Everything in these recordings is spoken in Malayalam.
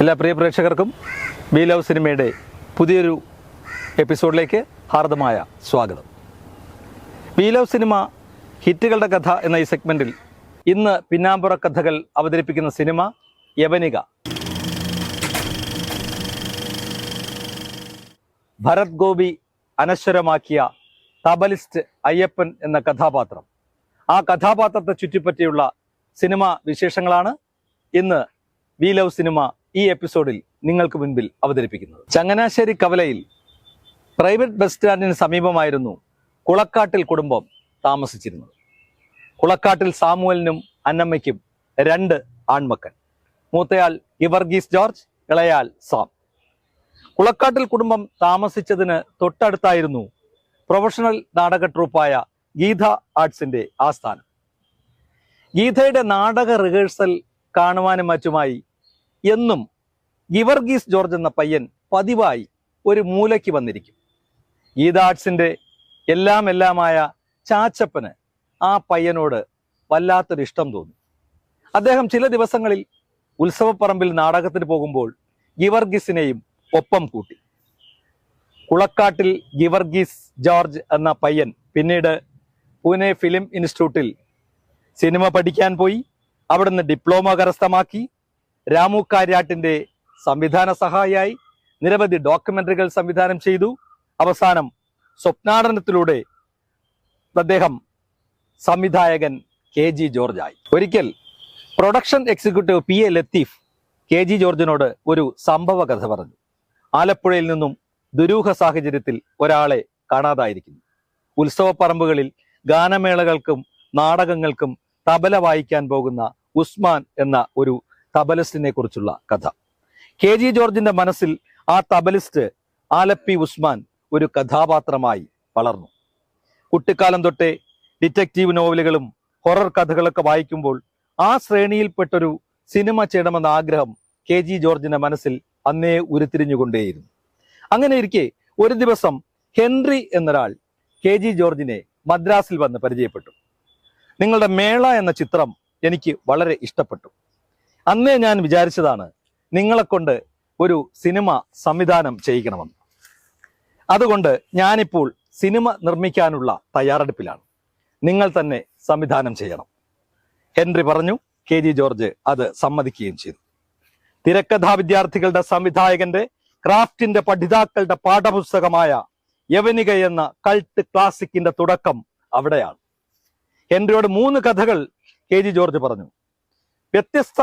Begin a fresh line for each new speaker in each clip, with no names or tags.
എല്ലാ പ്രിയ പ്രേക്ഷകർക്കും വി ലവ് സിനിമയുടെ പുതിയൊരു എപ്പിസോഡിലേക്ക് ഹാർദമായ സ്വാഗതം. വി ലവ് സിനിമ ഹിറ്റുകളുടെ കഥ എന്ന ഈ സെഗ്മെൻറ്റിൽ ഇന്ന് പിന്നാമ്പുറ കഥകൾ അവതരിപ്പിക്കുന്ന സിനിമ യവനിക. ഭരത് ഗോപി അനശ്വരമാക്കിയ തബലിസ്റ്റ് അയ്യപ്പൻ എന്ന കഥാപാത്രം, ആ കഥാപാത്രത്തെ ചുറ്റിപ്പറ്റിയുള്ള സിനിമ വിശേഷങ്ങളാണ് ഇന്ന് വി ലവ് സിനിമ ഈ എപ്പിസോഡിൽ നിങ്ങൾക്ക് മുൻപിൽ അവതരിപ്പിക്കുന്നത്. ചങ്ങനാശ്ശേരി കവലയിൽ പ്രൈവറ്റ് ബസ് സ്റ്റാൻഡിന് സമീപമായിരുന്നു കുളക്കാട്ടിൽ കുടുംബം താമസിച്ചിരുന്നത്. കുളക്കാട്ടിൽ സാമുവലിനും അന്നമ്മയ്ക്കും 2 ആൺമക്കൾ. മൂത്തയാൾ ഗിവർഗീസ് ജോർജ്, ഇളയാൾ സാം. കുളക്കാട്ടിൽ കുടുംബം താമസിച്ചതിന് തൊട്ടടുത്തായിരുന്നു പ്രൊഫഷണൽ നാടക ട്രൂപ്പായ ഗീത ആർട്സിന്റെ ആസ്ഥാനം. ഗീതയുടെ നാടക റിഹേഴ്സൽ കാണുവാനും മറ്റുമായി എന്നും ഗിവർഗീസ് ജോർജ് എന്ന പയ്യൻ പതിവായി ഒരു മൂലയ്ക്ക് വന്നിരിക്കും. ഗീത ആർട്സിന്റെ എല്ലാമായ ചാച്ചപ്പന് ആ പയ്യനോട് വല്ലാത്തൊരു ഇഷ്ടം തോന്നി. അദ്ദേഹം ചില ദിവസങ്ങളിൽ ഉത്സവപ്പറമ്പിൽ നാടകത്തിന് പോകുമ്പോൾ ഗിവർഗീസിനെയും ഒപ്പം കൂട്ടി. കുളക്കാട്ടിൽ ഗിവർഗീസ് ജോർജ് എന്ന പയ്യൻ പിന്നീട് പൂനെ ഫിലിം ഇൻസ്റ്റിറ്റ്യൂട്ടിൽ സിനിമ പഠിക്കാൻ പോയി. അവിടുന്ന് ഡിപ്ലോമ കരസ്ഥമാക്കി. രാമു കാര്യാട്ടിന്റെ സംവിധാന സഹായിയായി നിരവധി ഡോക്യുമെന്ററികൾ സംവിധാനം ചെയ്തു. അവസാനം സ്വപ്നാടനത്തിലൂടെ അദ്ദേഹം സംവിധായകൻ KG ജോർജായി. ഒരിക്കൽ production executive PA Latheef KG ജോർജിനോട് ഒരു സംഭവ കഥ പറഞ്ഞു. ആലപ്പുഴയിൽ നിന്നും ദുരൂഹ സാഹചര്യത്തിൽ ഒരാളെ കാണാതായിരിക്കുന്നു. ഉത്സവപ്പറമ്പുകളിൽ ഗാനമേളകൾക്കും നാടകങ്ങൾക്കും തബല വായിക്കാൻ പോകുന്ന ഉസ്മാൻ എന്ന ഒരു തബലിസ്റ്റിനെ കുറിച്ചുള്ള കഥ. KG ജോർജിന്റെ മനസ്സിൽ ആ തബലിസ്റ്റ് ആലപ്പി ഉസ്മാൻ ഒരു കഥാപാത്രമായി വളർന്നു. കുട്ടിക്കാലം തൊട്ടേ ഡിറ്റക്റ്റീവ് നോവലുകളും ഹൊറർ കഥകളൊക്കെ വായിക്കുമ്പോൾ ആ ശ്രേണിയിൽപ്പെട്ടൊരു സിനിമ ചെയ്യണമെന്ന ആഗ്രഹം KG ജോർജിന്റെ മനസ്സിൽ അന്നേ ഉരുത്തിരിഞ്ഞുകൊണ്ടേയിരുന്നു. അങ്ങനെ ഇരിക്കെ ഒരു ദിവസം ഹെൻറി എന്നൊരാൾ KG ജോർജിനെ മദ്രാസിൽ വന്ന് പരിചയപ്പെട്ടു. നിങ്ങളുടെ മേള എന്ന ചിത്രം എനിക്ക് വളരെ ഇഷ്ടപ്പെട്ടു. അന്നേ ഞാൻ വിചാരിച്ചതാണ് നിങ്ങളെ കൊണ്ട് ഒരു സിനിമ സംവിധാനം ചെയ്യിക്കണമെന്ന്. അതുകൊണ്ട് ഞാനിപ്പോൾ സിനിമ നിർമ്മിക്കാനുള്ള തയ്യാറെടുപ്പിലാണ്. നിങ്ങൾ തന്നെ സംവിധാനം ചെയ്യണം. ഹെൻറി പറഞ്ഞു. KG ജോർജ് അത് സമ്മതിക്കുകയും ചെയ്തു. തിരക്കഥാ വിദ്യാർത്ഥികളുടെ സംവിധായകന്റെ ക്രാഫ്റ്റിന്റെ പഠിതാക്കളുടെ പാഠപുസ്തകമായ യവനിക എന്ന കൾട്ട് ക്ലാസിക്കിന്റെ തുടക്കം അവിടെയാണ്. ഹെൻറിയോട് 3 കഥകൾ KG ജോർജ് പറഞ്ഞു. വ്യത്യസ്ത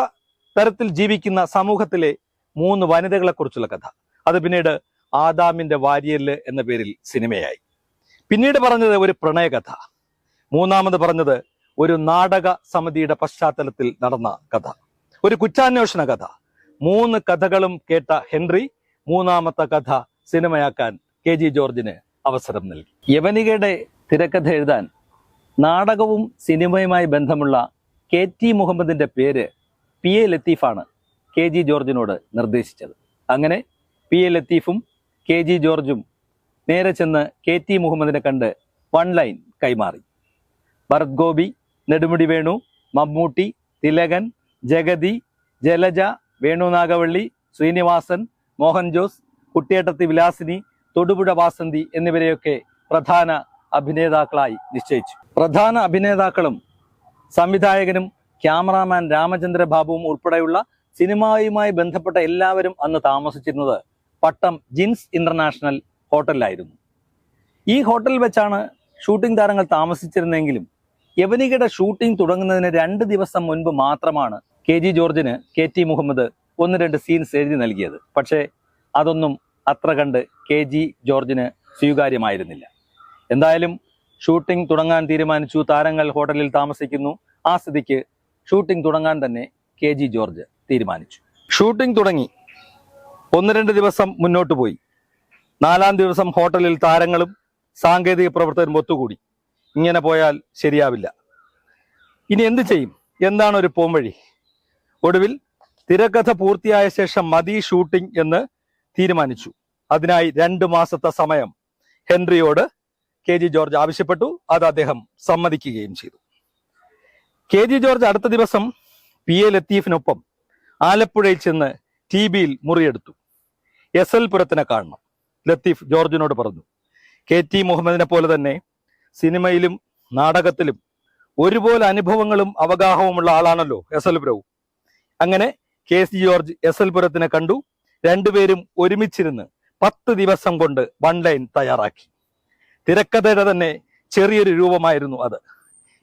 തരത്തിൽ ജീവിക്കുന്ന സമൂഹത്തിലെ 3 വനിതകളെ കുറിച്ചുള്ള കഥ. അത് പിന്നീട് ആദാമിന്റെ വാരിയല് എന്ന പേരിൽ സിനിമയായി. പിന്നീട് പറഞ്ഞത് ഒരു പ്രണയകഥ. മൂന്നാമത് പറഞ്ഞത് ഒരു നാടക സമിതിയുടെ പശ്ചാത്തലത്തിൽ നടന്ന കഥ, ഒരു കുറ്റാന്വേഷണ കഥ. 3 കഥകളും കേട്ട ഹെൻറി 3ാമത്തെ കഥ സിനിമയാക്കാൻ KG ജോർജിന് അവസരം നൽകി. യവനികയുടെ തിരക്കഥ എഴുതാൻ നാടകവും സിനിമയുമായി ബന്ധമുള്ള KT മുഹമ്മദിന്റെ പേര് PA ലത്തീഫാണ് KG ജോർജിനോട് നിർദ്ദേശിച്ചത്. അങ്ങനെ PA ലത്തീഫും KG ജോർജും നേരെ ചെന്ന് KT മുഹമ്മദിനെ കണ്ട് 1 ലൈൻ കൈമാറി. ഭരത് ഗോപി, നെടുമുടി വേണു, മമ്മൂട്ടി, തിലകൻ, ജഗതി, ജലജ, വേണു നാഗവള്ളി, ശ്രീനിവാസൻ, മോഹൻ ജോസ്, കുട്ടിയേട്ടത്തി വിലാസിനി, തൊടുപുഴ വാസന്തി എന്നിവരെയൊക്കെ പ്രധാന അഭിനേതാക്കളായി നിശ്ചയിച്ചു. പ്രധാന അഭിനേതാക്കളും സംവിധായകനും ക്യാമറാമാൻ രാമചന്ദ്ര ബാബുവും ഉൾപ്പെടെയുള്ള സിനിമയുമായി ബന്ധപ്പെട്ട എല്ലാവരും അന്ന് താമസിച്ചിരുന്നത് പട്ടം ജിൻസ് ഇന്റർനാഷണൽ ഹോട്ടലിലായിരുന്നു. ഈ ഹോട്ടലിൽ വെച്ചാണ് ഷൂട്ടിംഗ് താരങ്ങൾ താമസിച്ചിരുന്നെങ്കിലും യവനികയുടെ ഷൂട്ടിംഗ് തുടങ്ങുന്നതിന് 2 ദിവസം മുൻപ് മാത്രമാണ് KG ജോർജിന് KT മുഹമ്മദ് 1-2 സീൻസ് എഴുതി നൽകിയത്. പക്ഷേ അതൊന്നും അത്ര കണ്ട് KG ജോർജിന് സ്വീകാര്യമായിരുന്നില്ല. എന്തായാലും ഷൂട്ടിംഗ് തുടങ്ങാൻ തീരുമാനിച്ചു. താരങ്ങൾ ഹോട്ടലിൽ താമസിക്കുന്നു. ആ സ്ഥിതിക്ക് ഷൂട്ടിംഗ് തുടങ്ങാൻ തന്നെ KG ജോർജ് തീരുമാനിച്ചു. ഷൂട്ടിംഗ് തുടങ്ങി 1-2 ദിവസം മുന്നോട്ട് പോയി. 4ാം ദിവസം ഹോട്ടലിൽ താരങ്ങളും സാങ്കേതിക പ്രവർത്തകരും ഒത്തുകൂടി. ഇങ്ങനെ പോയാൽ ശരിയാവില്ല, ഇനി എന്ത് ചെയ്യും, എന്താണ് ഒരു പോംവഴി? ഒടുവിൽ തിരക്കഥ പൂർത്തിയായ ശേഷം മതി ഷൂട്ടിംഗ് എന്ന് തീരുമാനിച്ചു. അതിനായി 2 മാസത്തെ സമയം ഹെൻറിയോട് KG ജോർജ് ആവശ്യപ്പെട്ടു. അത് അദ്ദേഹം സമ്മതിക്കുകയും ചെയ്തു. KG ജോർജ് അടുത്ത ദിവസം PA ലത്തീഫിനൊപ്പം ആലപ്പുഴയിൽ ചെന്ന് TB-യിൽ മുറിയെടുത്തു. SL പുരത്തിനെ കാണണം. ലത്തീഫ് ജോർജിനോട് പറഞ്ഞു. KT മുഹമ്മദിനെ പോലെ തന്നെ സിനിമയിലും നാടകത്തിലും ഒരുപോലെ അനുഭവങ്ങളും അവഗാഹവുമുള്ള ആളാണല്ലോ SL പുരവും. അങ്ങനെ KC ജോർജ് SL പുരത്തിനെ കണ്ടു. രണ്ടുപേരും ഒരുമിച്ചിരുന്ന് 10 ദിവസം കൊണ്ട് 1 ലൈൻ തയ്യാറാക്കി. തിരക്കഥയുടെ തന്നെ ചെറിയൊരു രൂപമായിരുന്നു അത്.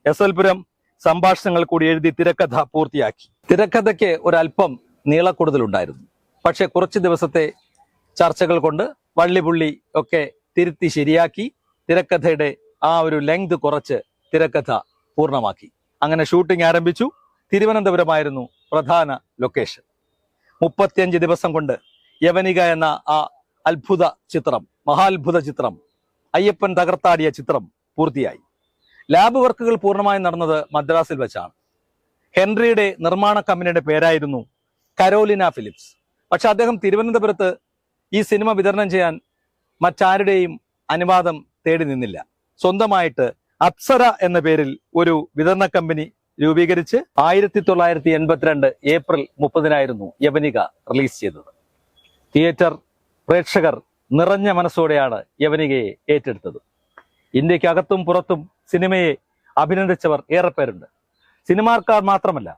SL പുരം സംഭാഷണങ്ങൾ കൂടി എഴുതി തിരക്കഥ പൂർത്തിയാക്കി. തിരക്കഥയ്ക്ക് ഒരല്പം നീളക്കൂടുതലുണ്ടായിരുന്നു. പക്ഷെ കുറച്ച് ദിവസത്തെ ചർച്ചകൾ കൊണ്ട് വള്ളിപുള്ളി ഒക്കെ തിരുത്തി ശരിയാക്കി തിരക്കഥയുടെ ആ ഒരു ലെങ്ത് കുറച്ച് തിരക്കഥ പൂർണ്ണമാക്കി. അങ്ങനെ ഷൂട്ടിംഗ് ആരംഭിച്ചു. തിരുവനന്തപുരമായിരുന്നു പ്രധാന ലൊക്കേഷൻ. 35 ദിവസം കൊണ്ട് യവനിക എന്ന ആ അത്ഭുത ചിത്രം, മഹാത്ഭുത ചിത്രം, അയ്യപ്പൻ തകർത്താടിയ ചിത്രം പൂർത്തിയായി. ലാബ് വർക്കുകൾ പൂർണ്ണമായും നടന്നത് മദ്രാസിൽ വെച്ചാണ്. ഹെൻറിയുടെ നിർമ്മാണ കമ്പനിയുടെ പേരായിരുന്നു കരോലിന ഫിലിപ്സ്. പക്ഷെ അദ്ദേഹം തിരുവനന്തപുരത്ത് ഈ സിനിമ വിതരണം ചെയ്യാൻ മറ്റാരുടെയും അനുവാദം തേടി നിന്നില്ല. സ്വന്തമായിട്ട് അപ്സര എന്ന പേരിൽ ഒരു വിതരണ കമ്പനി രൂപീകരിച്ച് 1982 ഏപ്രിൽ 30 യവനിക റിലീസ് ചെയ്തത്. തിയേറ്റർ പ്രേക്ഷകർ നിറഞ്ഞ മനസ്സോടെയാണ് യവനികയെ ഏറ്റെടുത്തത്. ഇന്ത്യക്കകത്തും പുറത്തും സിനിമയെ അഭിനന്ദിച്ചവർ ഏറെ പേരുണ്ട്. സിനിമാക്കാർ മാത്രമല്ല,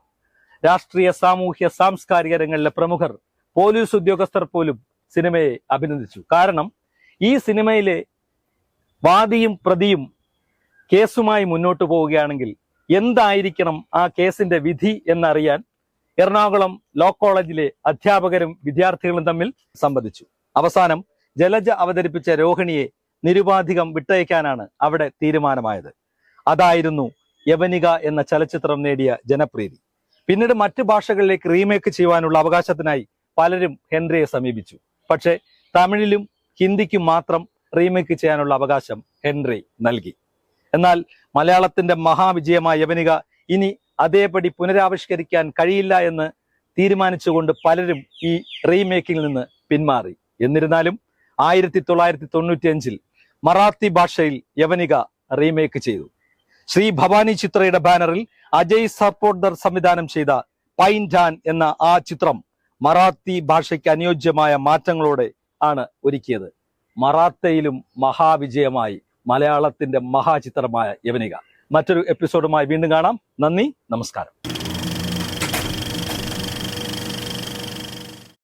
രാഷ്ട്രീയ, സാമൂഹ്യ, സാംസ്കാരിക രംഗങ്ങളിലെ പ്രമുഖർ, പോലീസ് ഉദ്യോഗസ്ഥർ പോലും സിനിമയെ അഭിനന്ദിച്ചു. കാരണം ഈ സിനിമയിലെ വാദിയും പ്രതിയും കേസുമായി മുന്നോട്ട് പോവുകയാണെങ്കിൽ എന്തായിരിക്കണം ആ കേസിന്റെ വിധി എന്നറിയാൻ എറണാകുളം ലോ കോളേജിലെ അധ്യാപകരും വിദ്യാർത്ഥികളും തമ്മിൽ സംവദിച്ചു. അവസാനം ജലജ അവതരിപ്പിച്ച രോഹിണിയെ നിരുപാധികം വിട്ടയക്കാനാണ് അവിടെ തീരുമാനമായത്. അതായിരുന്നു യവനിക എന്ന ചലച്ചിത്രം നേടിയ ജനപ്രീതി. പിന്നീട് മറ്റു ഭാഷകളിലേക്ക് റീമേക്ക് ചെയ്യുവാനുള്ള അവകാശത്തിനായി പലരും ഹെൻറിയെ സമീപിച്ചു. പക്ഷേ തമിഴിലും ഹിന്ദിക്കും മാത്രം റീമേക്ക് ചെയ്യാനുള്ള അവകാശം ഹെൻറി നൽകി. എന്നാൽ മലയാളത്തിന്റെ മഹാവിജയമായ യവനിക ഇനി അതേപടി പുനരാവിഷ്കരിക്കാൻ കഴിയില്ല എന്ന് തീരുമാനിച്ചുകൊണ്ട് പലരും ഈ റീമേക്കിംഗിൽ നിന്ന് പിന്മാറി. എന്നിരുന്നാലും 1995 മറാത്തി ഭാഷയിൽ യവനിക റീമേക്ക് ചെയ്തു. ശ്രീ ഭവാനി ചിത്രയുടെ ബാനറിൽ അജയ് സർപോർദർ സംവിധാനം ചെയ്ത പൈൻഡാൻ എന്ന ആ ചിത്രം മറാത്തി ഭാഷയ്ക്ക് അനുയോജ്യമായ മാറ്റങ്ങളോടെ ആണ് ഒരുക്കിയത്. മറാത്തയിലും മഹാവിജയമായി മലയാളത്തിന്റെ മഹാചിത്രമായ യവനിക. മറ്റൊരു എപ്പിസോഡുമായി വീണ്ടും കാണാം. നന്ദി, നമസ്കാരം.